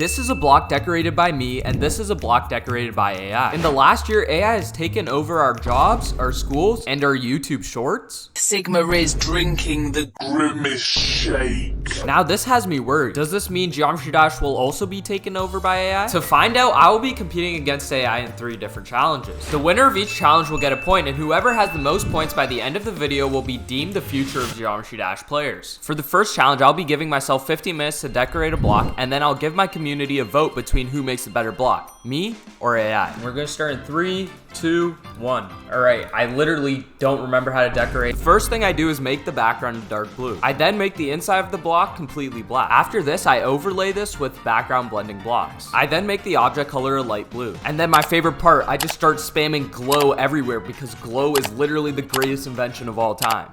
This is a block decorated by me, and this is a block decorated by AI. In the last year, AI has taken over our jobs, our schools, and our YouTube shorts. Sigma is drinking the Grimace shake. Now this has me worried. Does this mean Geometry Dash will also be taken over by AI? To find out, I will be competing against AI in 3 different challenges. The winner of each challenge will get a point, and whoever has the most points by the end of the video will be deemed the future of Geometry Dash players. For the first challenge, I'll be giving myself 15 minutes to decorate a block, and then I'll give my community a vote between who makes the better block, me or AI. We're gonna start in 3, 2, 1. All right, I literally don't remember how to decorate. The first thing I do is make the background dark blue. I then make the inside of the block completely black. After this, I overlay this with background blending blocks. I then make the object color a light blue. And then my favorite part, I just start spamming glow everywhere because glow is literally the greatest invention of all time.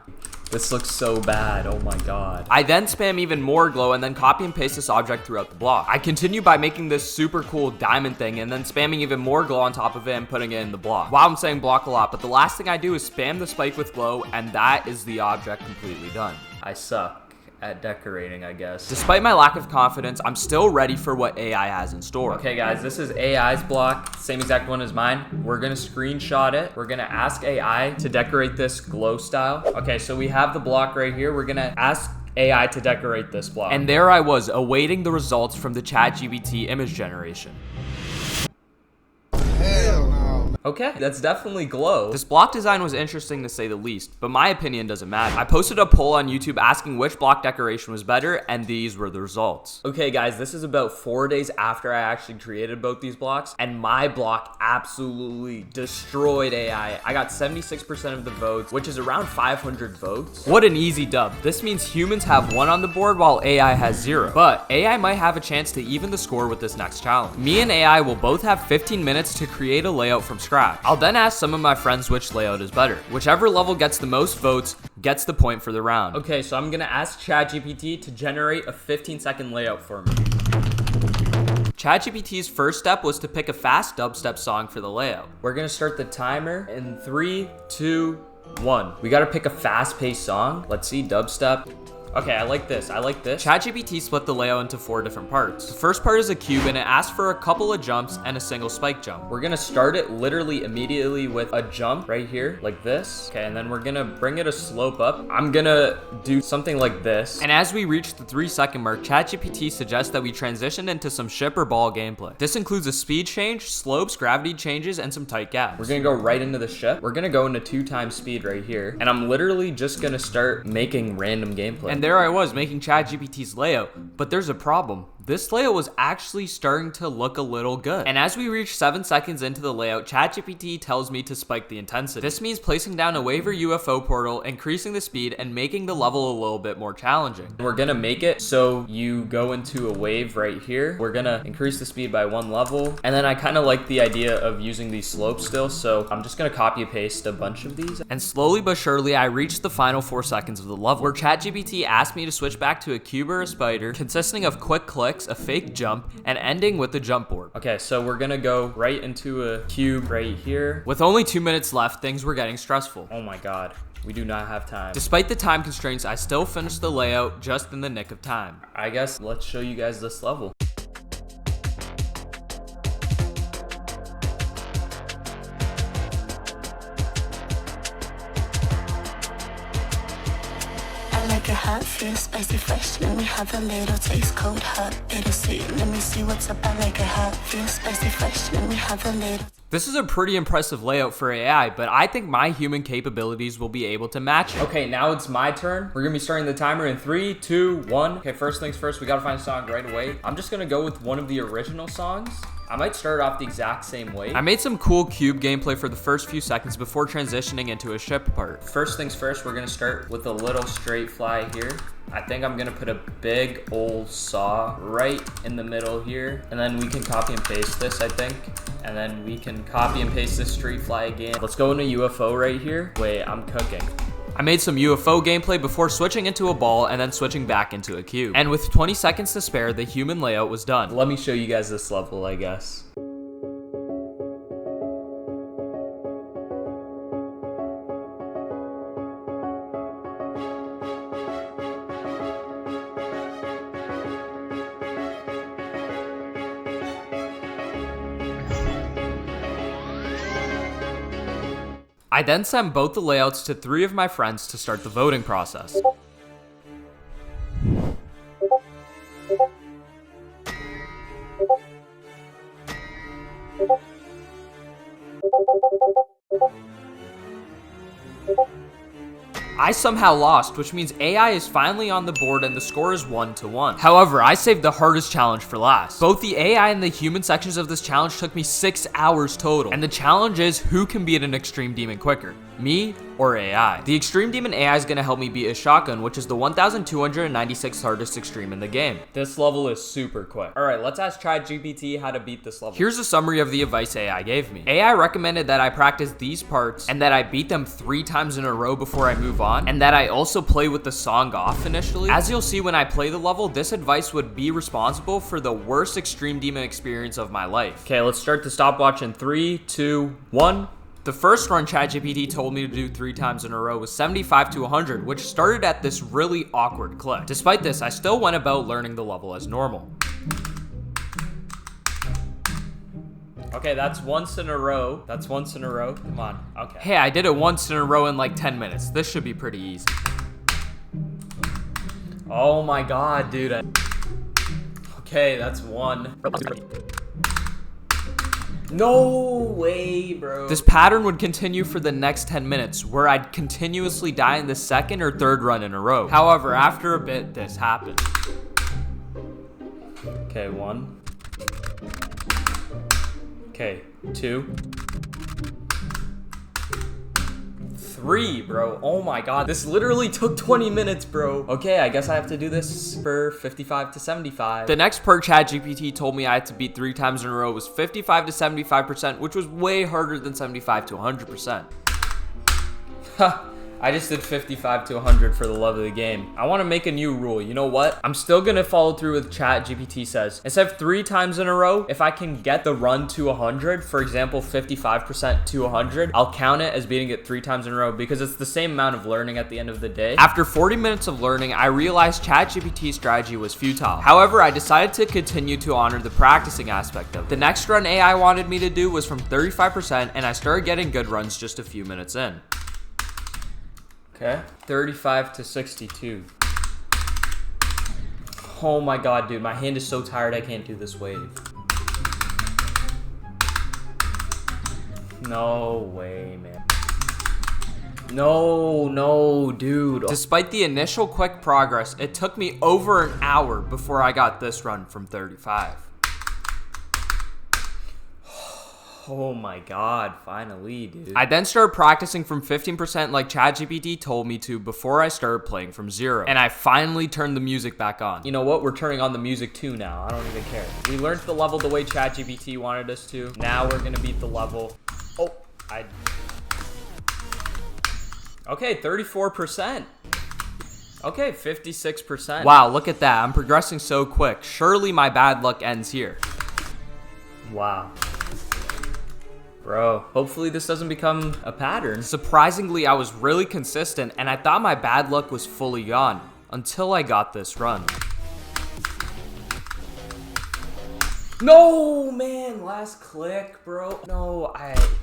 This looks so bad, oh my god. I then spam even more glow and then copy and paste this object throughout the block. I continue by making this super cool diamond thing and then spamming even more glow on top of it and putting it in the block. Wow, I'm saying block a lot, but the last thing I do is spam the spike with glow, and that is the object completely done. I suck at decorating, I guess. Despite my lack of confidence, I'm still ready for what AI has in store. Okay guys, this is AI's block, same exact one as mine. We're gonna screenshot it. We're gonna ask AI to decorate this glow style. Okay, so we have the block right here. We're gonna ask AI to decorate this block. And there I was, awaiting the results from the ChatGPT image generation. Okay, that's definitely glow. This block design was interesting to say the least, but my opinion doesn't matter. I posted a poll on YouTube asking which block decoration was better, and these were the results. Okay guys, this is about 4 days after I actually created both these blocks, and my block absolutely destroyed AI. I got 76% of the votes, which is around 500 votes. What an easy dub. This means humans have 1 on the board while AI has 0. But AI might have a chance to even the score with this next challenge. Me and AI will both have 15 minutes to create a layout from scratch. I'll then ask some of my friends which layout is better. Whichever level gets the most votes gets the point for the round. Okay, so I'm gonna ask ChatGPT to generate a 15-second layout for me. ChatGPT's first step was to pick a fast dubstep song for the layout. We're gonna start the timer in 3, 2, 1. We gotta pick a fast-paced song. Let's see, dubstep. Okay, I like this. ChatGPT split the layout into 4 different parts. The first part is a cube, and it asks for a couple of jumps and a single spike jump. We're gonna start it literally immediately with a jump right here, like this. Okay, and then we're gonna bring it a slope up. I'm gonna do something like this. And as we reach the 3-second mark, ChatGPT suggests that we transition into some ship or ball gameplay. This includes a speed change, slopes, gravity changes, and some tight gaps. We're gonna go right into the ship. We're gonna go into 2 times speed right here. And I'm literally just gonna start making random gameplay. And there I was making ChatGPT's layout, but there's a problem. This layout was actually starting to look a little good. And as we reach 7 seconds into the layout, ChatGPT tells me to spike the intensity. This means placing down a wave or UFO portal, increasing the speed, and making the level a little bit more challenging. We're gonna make it so you go into a wave right here. We're gonna increase the speed by 1 level. And then I kind of like the idea of using these slopes still, so I'm just gonna copy and paste a bunch of these. And slowly but surely, I reached the final 4 seconds of the level, where ChatGPT asked me to switch back to a cube or a spider, consisting of quick clicks, a fake jump, and ending with the jump board. Okay, so we're gonna go right into a cube right here. With only 2 minutes left, things were getting stressful. Oh my god. We do not have time. Despite the time constraints, I still finished the layout just in the nick of time. I guess let's show you guys this level. Hot, feel spicy, fresh. Let me have a little taste, cold, hot, bittersweet. Let me see what's up. I like it hot, feel spicy, fresh. Let me have a little. This is a pretty impressive layout for AI, but I think my human capabilities will be able to match it. Okay, now it's my turn. We're gonna be starting the timer in 3, 2, 1. Okay, first things first, we gotta find a song right away. I'm just gonna go with one of the original songs. I might start off the exact same way. I made some cool cube gameplay for the first few seconds before transitioning into a ship part. First things first, we're gonna start with a little straight fly here. I think I'm gonna put a big old saw right in the middle here. And then we can copy and paste this, I think. And then we can copy and paste this straight fly again. Let's go into UFO right here. Wait, I'm cooking. I made some UFO gameplay before switching into a ball and then switching back into a cube. And with 20 seconds to spare, the human layout was done. Let me show you guys this level, I guess. I then sent both the layouts to 3 of my friends to start the voting process. I somehow lost, which means AI is finally on the board and the score is 1-1. However, I saved the hardest challenge for last. Both the AI and the human sections of this challenge took me 6 hours total. And the challenge is who can beat an extreme demon quicker, me or AI. The extreme demon AI is gonna help me beat a shotgun, which is the 1296th hardest extreme in the game. This level is super quick. All right, let's ask ChatGPT how to beat this level. Here's a summary of the advice AI gave me. AI recommended that I practice these parts and that I beat them 3 times in a row before I move on, and that I also play with the song off initially. As you'll see when I play the level, this advice would be responsible for the worst extreme demon experience of my life. Okay, let's start the stopwatch in 3, 2, 1. The first run ChatGPT told me to do 3 times in a row was 75 to 100, which started at this really awkward click. Despite this, I still went about learning the level as normal. Okay, that's once in a row. That's once in a row. Come on. Okay. Hey, I did it once in a row in like 10 minutes. This should be pretty easy. Oh my god, dude. Okay, that's 1. No way, bro. This pattern would continue for the next 10 minutes, where I'd continuously die in the 2nd or 3rd run in a row. However, after a bit, this happened. Okay, 1. Okay, 2. 3, bro. Oh my god. This literally took 20 minutes, bro. Okay, I guess I have to do this for 55 to 75. The next perk ChatGPT told me I had to beat 3 times in a row was 55 to 75%, which was way harder than 75 to 100%. Ha. I just did 55 to 100 for the love of the game. I want to make a new rule. You know what? I'm still going to follow through with ChatGPT says. Instead of 3 times in a row, if I can get the run to 100, for example, 55% to 100, I'll count it as beating it 3 times in a row because it's the same amount of learning at the end of the day. After 40 minutes of learning, I realized ChatGPT's strategy was futile. However, I decided to continue to honor the practicing aspect of it. The next run AI wanted me to do was from 35%, and I started getting good runs just a few minutes in. Okay, 35 to 62. Oh my god, dude, my hand is so tired I can't do this wave. No way, man. No, dude. Despite the initial quick progress, it took me over an hour before I got this run from 35. Oh my god, finally, dude. I then started practicing from 15% like ChatGPT told me to before I started playing from 0. And I finally turned the music back on. You know what? We're turning on the music too now. I don't even care. We learned the level the way ChatGPT wanted us to. Now we're gonna beat the level. Oh, Okay, 34%. Okay, 56%. Wow, look at that. I'm progressing so quick. Surely my bad luck ends here. Wow. Bro, hopefully this doesn't become a pattern. Surprisingly, I was really consistent and I thought my bad luck was fully gone until I got this run. No, man, last click, bro. No,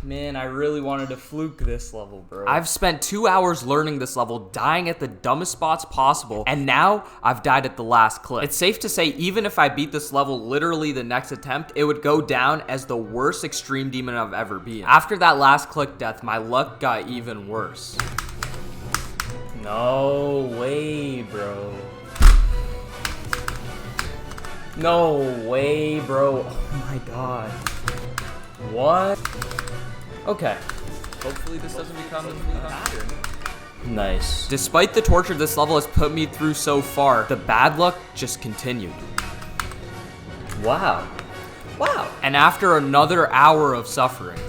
man, I really wanted to fluke this level, bro. I've spent 2 hours learning this level, dying at the dumbest spots possible, and now I've died at the last click. It's safe to say even if I beat this level literally the next attempt, it would go down as the worst extreme demon I've ever been. After that last click death, my luck got even worse. No way, bro. No way, bro. Oh my god. What? Okay. Hopefully this doesn't become a pattern. Nice. Despite the torture this level has put me through so far, the bad luck just continued. Wow. Wow. And after another hour of suffering,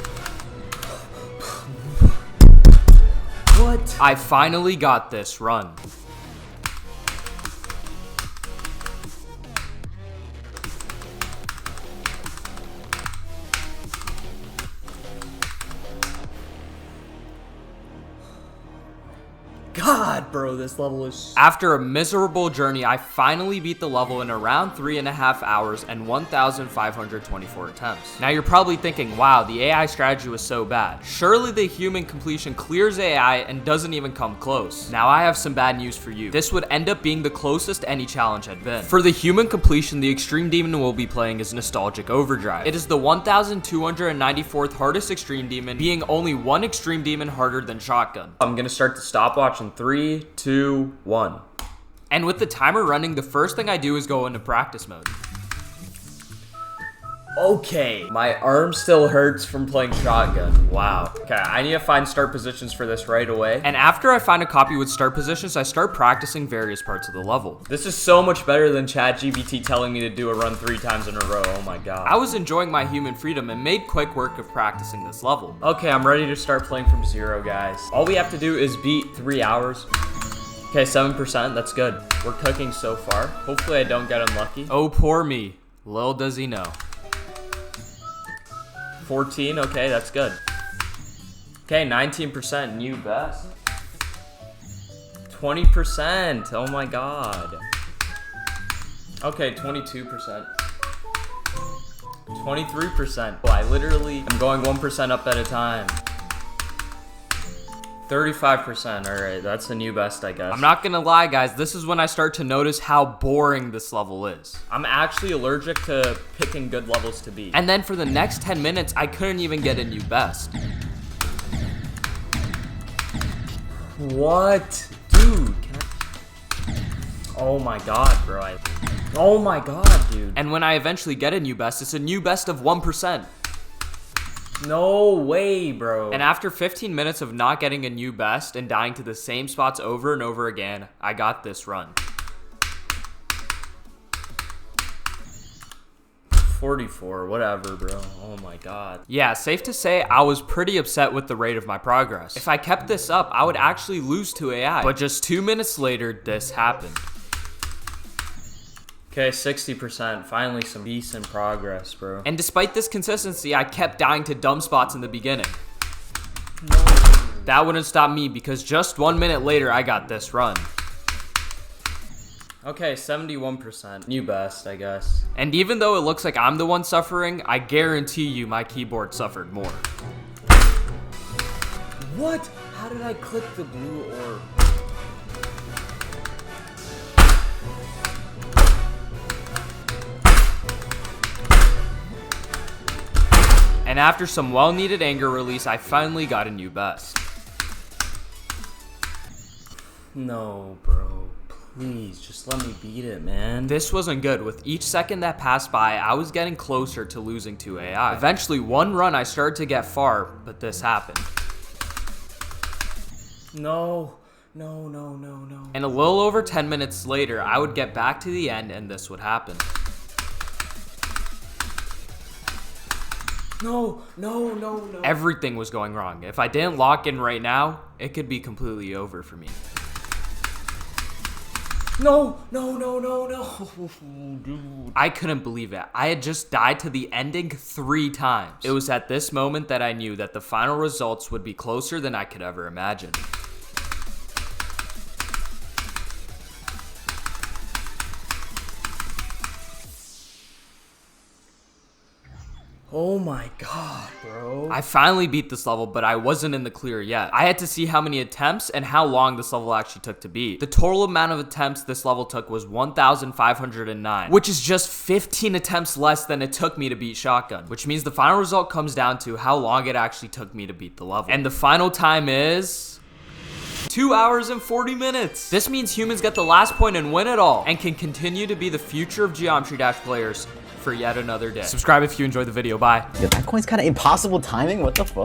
what? I finally got this run. god, bro, this level is... After a miserable journey, I finally beat the level in around 3.5 hours and 1,524 attempts. Now you're probably thinking, wow, the AI strategy was so bad. Surely the human completion clears AI and doesn't even come close. Now I have some bad news for you. This would end up being the closest any challenge had been. For the human completion, the extreme demon we'll be playing is Nostalgic Overdrive. It is the 1,294th hardest extreme demon, being only one extreme demon harder than Shotgun. I'm gonna start the stopwatch in 3, 2, 1. And with the timer running, the first thing I do is go into practice mode. Okay, my arm still hurts from playing Shotgun. Wow. Okay, I need to find start positions for this right away. And after I find a copy with start positions, I start practicing various parts of the level. This is so much better than ChatGPT telling me to do a run 3 times in a row. Oh my god. I was enjoying my human freedom and made quick work of practicing this level. Okay, I'm ready to start playing from 0, guys. All we have to do is beat 3 hours. Okay, 7%, that's good. We're cooking so far. Hopefully I don't get unlucky. Oh, poor me. Little does he know. 14, okay, that's good. Okay, 19%, new best. 20%, oh my god. Okay, 22%. 23%. Oh, I literally am going 1% up at a time. 35%, alright, that's the new best, I guess. I'm not gonna lie, guys, this is when I start to notice how boring this level is. I'm actually allergic to picking good levels to beat. And then for the next 10 minutes, I couldn't even get a new best. What? Dude, can I... Oh my god, bro. Oh my god, dude. And when I eventually get a new best, it's a new best of 1%. No way, bro. And after 15 minutes of not getting a new best and dying to the same spots over and over again, I got this run. 44, whatever, bro. Oh my god. Yeah, safe to say I was pretty upset with the rate of my progress. If I kept this up, I would actually lose to AI. But just 2 minutes later, this happened. Okay, 60%. Finally some decent progress, bro. And despite this consistency, I kept dying to dumb spots in the beginning. No. That wouldn't stop me because just 1 minute later, I got this run. Okay, 71%. New best, I guess. And even though it looks like I'm the one suffering, I guarantee you my keyboard suffered more. What? How did I click the blue orb? And after some well-needed anger release, I finally got a new best. No, bro. Please, just let me beat it, man. This wasn't good. With each second that passed by, I was getting closer to losing to AI. Eventually, one run, I started to get far, but this happened. No. No, no, no, no. And a little over 10 minutes later, I would get back to the end and this would happen. No, no, no, no. Everything was going wrong. If I didn't lock in right now, it could be completely over for me. No, no, no, no, no. Dude. I couldn't believe it. I had just died to the ending 3 times. It was at this moment that I knew that the final results would be closer than I could ever imagine. Oh my god, bro. I finally beat this level, but I wasn't in the clear yet. I had to see how many attempts and how long this level actually took to beat. The total amount of attempts this level took was 1,509, which is just 15 attempts less than it took me to beat Shotgun, which means the final result comes down to how long it actually took me to beat the level. And the final time is 2 hours and 40 minutes. This means humans get the last point and win it all, and can continue to be the future of Geometry Dash players for yet another day. Subscribe if you enjoyed the video. Bye. Yo, that coin's kind of impossible timing. What the fuck?